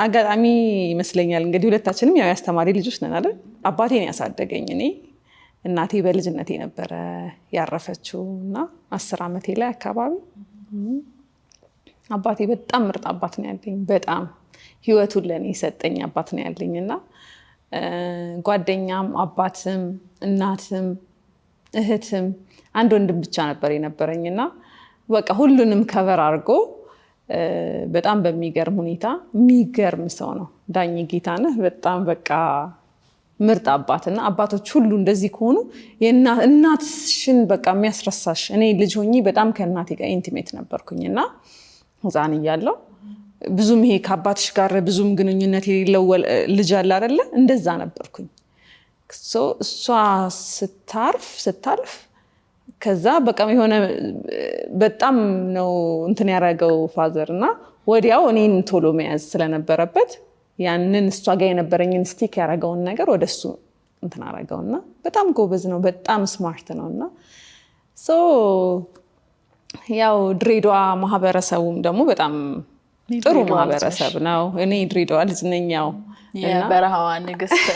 አጋጣሚ ይመስለኛል እንግዲህ ሁለታችንም ያው ያስተማሪ ልጆች ነን አይደል? አባቴን ያሳደገኝ እኔ እናቴ በልጅነቴ ነበረ ያረፈችው እና 10 ዓመቴ ላይ አካባቢ አባቴ በጣም ምርጥ አባት ነው ያለኝ። በጣም ህይወቱን ለኔ ሰጠኝ አባት ነው ያለኝና ጓደኛም አባትም እናትም እህትም አንድ ወንድም ብቻ ነበር የነበረኝና በቃ ሁሉንም ከቨር አድርጎ በጣም በሚገርም ሁኔታ የሚገርም ሰው ነው ዳኝ ጌታነህ። በጣም በቃ ምርጥ አባትና አባቶች ሁሉ እንደዚህ ከሆኑ እናትሽን በቃ የሚያስረሳሽ። እኔ ልጅ ሆኜ በጣም ከእናቴ ጋር ኢንቲሜት ነበርኩኝና ህፃን እያለሁ ብዙም ይሄ ከአባትሽ ጋር ብዙም ግንኙነት የሌለው ልጅ አለ አይደለ? እንደዛ ነበርኩኝ። እሷ ስታልፍ ከዛ በቃ የሆነ በጣም ነው እንትን ያደረገው ፋዘር እና ወዲያው እኔን ቶሎ መያዝ ስለነበረበት ያንን እሷ ጋር የነበረኝን ስቲክ ያደረገውን ነገር ወደሱ እንትን አደረገውና በጣም ጎበዝ ነው፣ በጣም ስማርት ነውና ያው ድሬዳዋ ማህበረሰቡም ደግሞ በጣም ጥሩ ማህበረሰብ ነው። እኔ ድሬዳዋ ልጅ ነኝ። ያው የበረሃዋ ንግስት